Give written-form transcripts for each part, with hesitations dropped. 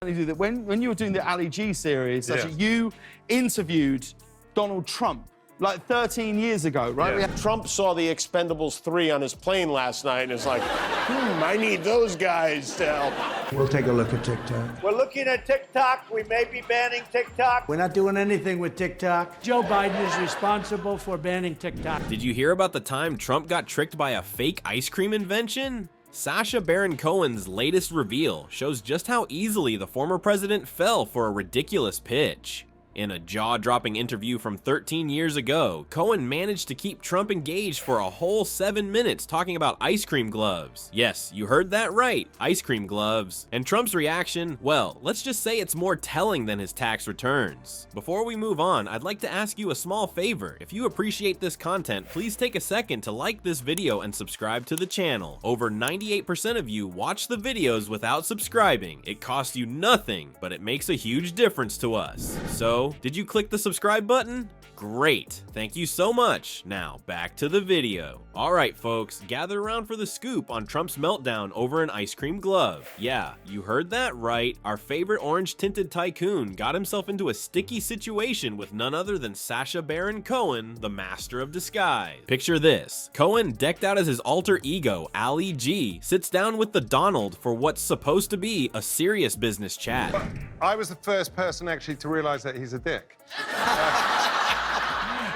do that. When you were doing the Ali G series, actually, you interviewed Donald Trump like 13 years ago, right? Yeah. Trump saw the Expendables 3 on his plane last night and is like, I need those guys to help. We'll take a look at TikTok. We're looking at TikTok. We may be banning TikTok. We're not doing anything with TikTok. Joe Biden is responsible for banning TikTok. Did you hear about the time Trump got tricked by a fake ice cream invention? Sacha Baron Cohen's latest reveal shows just how easily the former president fell for a ridiculous pitch. In a jaw-dropping interview from 13 years ago, Cohen managed to keep Trump engaged for a whole 7 minutes talking about ice cream gloves. Yes, you heard that right, ice cream gloves. And Trump's reaction, well, let's just say it's more telling than his tax returns. Before we move on, I'd like to ask you a small favor. If you appreciate this content, please take a second to like this video and subscribe to the channel. Over 98% of you watch the videos without subscribing. It costs you nothing, but it makes a huge difference to us. So, did you click the subscribe button? Great, thank you so much. Now, back to the video. Alright folks, gather around for the scoop on Trump's meltdown over an ice cream glove. Yeah, you heard that right. Our favorite orange-tinted tycoon got himself into a sticky situation with none other than Sacha Baron Cohen, the master of disguise. Picture this. Cohen, decked out as his alter ego, Ali G, sits down with the Donald for what's supposed to be a serious business chat. I was the first person actually to realize that he's a dick.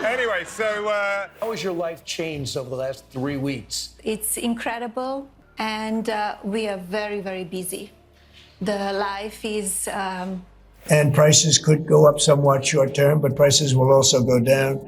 Anyway, so... How has your life changed over the last 3 weeks? It's incredible, and we are very, very busy. The life is... And prices could go up somewhat short term, but prices will also go down.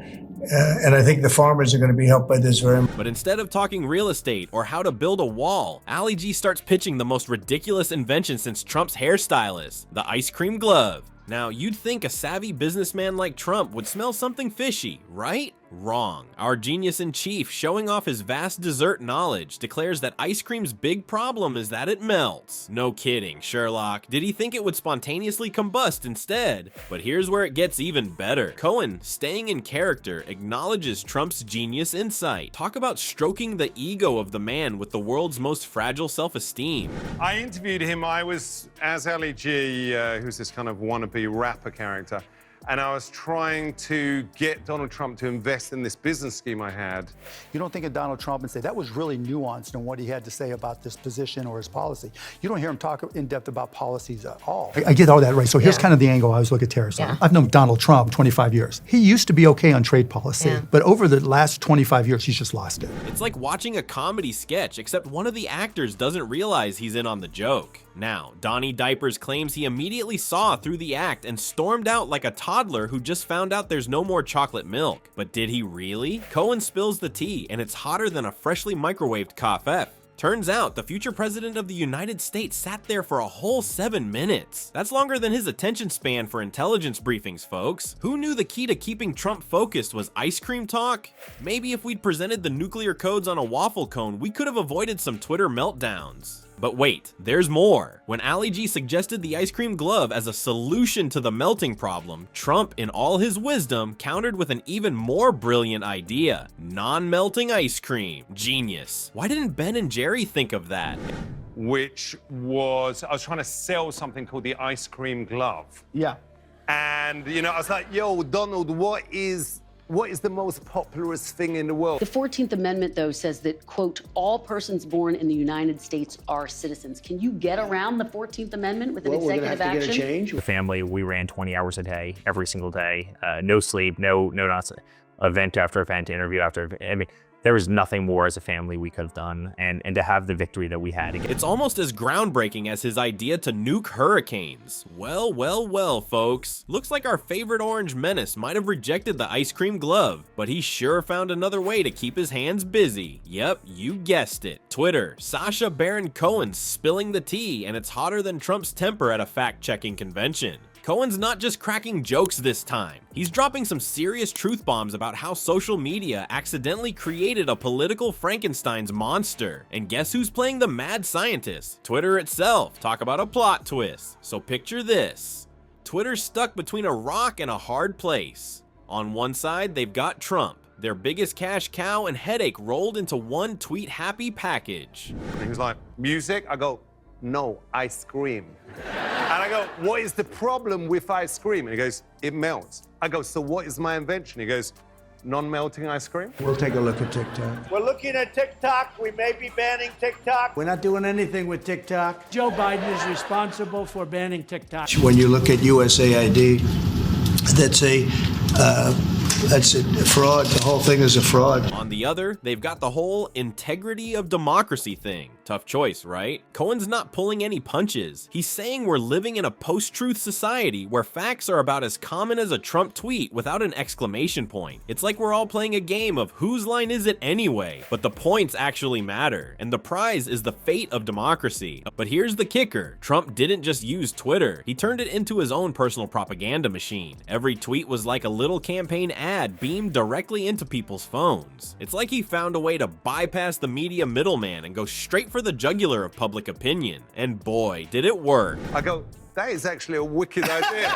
And I think the farmers are going to be helped by this very much. But instead of talking real estate or how to build a wall, Ali G starts pitching the most ridiculous invention since Trump's hairstylist, the ice cream glove. Now, you'd think a savvy businessman like Trump would smell something fishy, right? Wrong. Our genius in chief, showing off his vast dessert knowledge, declares that ice cream's big problem is that it melts. No kidding, Sherlock. Did he think it would spontaneously combust instead? But here's where it gets even better. Cohen, staying in character, acknowledges Trump's genius insight. Talk about stroking the ego of the man with the world's most fragile self-esteem. I interviewed him. I was as Ali G, who's this kind of wannabe rapper character, and I was trying to get Donald Trump to invest in this business scheme I had. You don't think of Donald Trump and say, that was really nuanced in what he had to say about this position or his policy. You don't hear him talk in depth about policies at all. I get all that right. So here's kind of the angle I always look at terrorism. I've known Donald Trump 25 years. He used to be okay on trade policy, but over the last 25 years, he's just lost it. It's like watching a comedy sketch, except one of the actors doesn't realize he's in on the joke. Now, Donnie Diapers claims he immediately saw through the act and stormed out like a toddler who just found out there's no more chocolate milk. But did he really? Cohen spills the tea, and it's hotter than a freshly microwaved coffee. Turns out, the future president of the United States sat there for a whole 7 minutes. That's longer than his attention span for intelligence briefings, folks. Who knew the key to keeping Trump focused was ice cream talk? Maybe if we'd presented the nuclear codes on a waffle cone, we could have avoided some Twitter meltdowns. But wait, there's more. When Ali G suggested the ice cream glove as a solution to the melting problem, Trump, in all his wisdom, countered with an even more brilliant idea: non-melting ice cream. Genius. Why didn't Ben and Jerry think of that? Which was, I was trying to sell something called the ice cream glove. Yeah. And, you know, I was like, yo, Donald, what is the most popularist thing in the world? The 14th Amendment, though, says that, quote, all persons born in the United States are citizens. Can you get around the 14th Amendment with an executive action? We're gonna have to get a change. The family, we ran 20 hours a day, every single day. No sleep, no nonsense. Event after event, interview after event. I mean, there was nothing more as a family we could have done, and to have the victory that we had. It's almost as groundbreaking as his idea to nuke hurricanes. Well, well, well, folks. Looks like our favorite orange menace might have rejected the ice cream glove, but he sure found another way to keep his hands busy. Yep, you guessed it. Twitter, Sacha Baron Cohen spilling the tea, and it's hotter than Trump's temper at a fact-checking convention. Cohen's not just cracking jokes this time. He's dropping some serious truth bombs about how social media accidentally created a political Frankenstein's monster. And guess who's playing the mad scientist? Twitter itself. Talk about a plot twist. So picture this. Twitter's stuck between a rock and a hard place. On one side, they've got Trump, their biggest cash cow and headache rolled into one tweet-happy package. He was like, music? I go, no, ice cream. I go, what is the problem with ice cream? And he goes, it melts. I go, so what is my invention? He goes, non-melting ice cream? We'll take a look at TikTok. We're looking at TikTok. We may be banning TikTok. We're not doing anything with TikTok. Joe Biden is responsible for banning TikTok. When you look at USAID, that's a fraud. The whole thing is a fraud. On the other, they've got the whole integrity of democracy thing. Tough choice, right? Cohen's not pulling any punches. He's saying we're living in a post-truth society where facts are about as common as a Trump tweet without an exclamation point. It's like we're all playing a game of whose line is it anyway? But the points actually matter, and the prize is the fate of democracy. But here's the kicker. Trump didn't just use Twitter. He turned it into his own personal propaganda machine. Every tweet was like a little campaign ad beamed directly into people's phones. It's like he found a way to bypass the media middleman and go straight for the jugular of public opinion. And boy, did it work. I go, that is actually a wicked idea.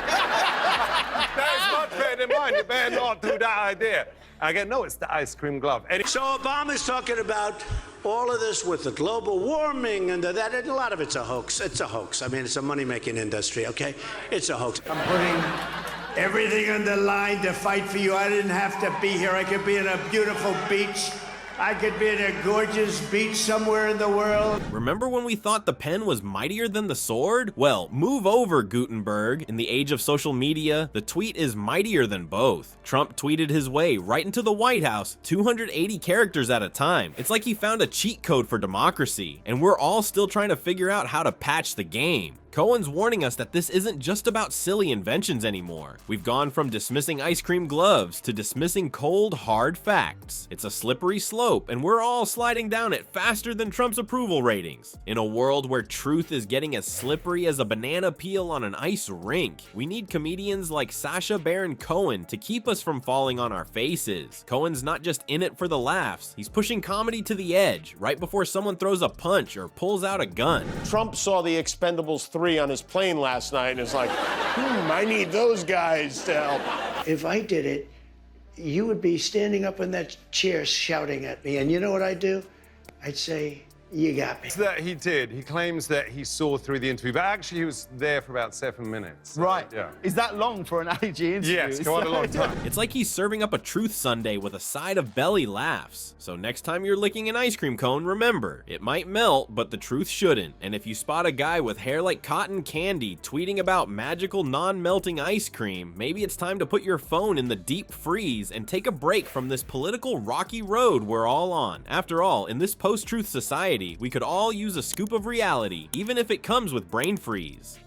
That is much better than mine. You better not do that idea. I go, no, it's the ice cream glove. So Obama's talking about all of this with the global warming and that, and a lot of it's a hoax. It's a hoax. I mean, it's a money-making industry, okay? It's a hoax. I'm putting everything on the line to fight for you. I didn't have to be here. I could be in a beautiful beach. I could be in a gorgeous beach somewhere in the world. Remember when we thought the pen was mightier than the sword? Well, move over, Gutenberg. In the age of social media, the tweet is mightier than both. Trump tweeted his way right into the White House, 280 characters at a time. It's like he found a cheat code for democracy, and we're all still trying to figure out how to patch the game. Cohen's warning us that this isn't just about silly inventions anymore. We've gone from dismissing ice cream gloves to dismissing cold, hard facts. It's a slippery slope, and we're all sliding down it faster than Trump's approval ratings. In a world where truth is getting as slippery as a banana peel on an ice rink, we need comedians like Sacha Baron Cohen to keep us from falling on our faces. Cohen's not just in it for the laughs, he's pushing comedy to the edge right before someone throws a punch or pulls out a gun. Trump saw the Expendables 3 on his plane last night and is like, I need those guys to help. If I did it, you would be standing up in that chair shouting at me. And you know what I'd do? I'd say, you got me. That he did. He claims that he saw through the interview, but actually he was there for about 7 minutes. Right. Yeah. Is that long for an AG interview? Yes, quite a long time. It's like he's serving up a truth sundae with a side of belly laughs. So next time you're licking an ice cream cone, remember, it might melt, but the truth shouldn't. And if you spot a guy with hair like cotton candy tweeting about magical non-melting ice cream, maybe it's time to put your phone in the deep freeze and take a break from this political rocky road we're all on. After all, in this post-truth society, we could all use a scoop of reality, even if it comes with brain freeze.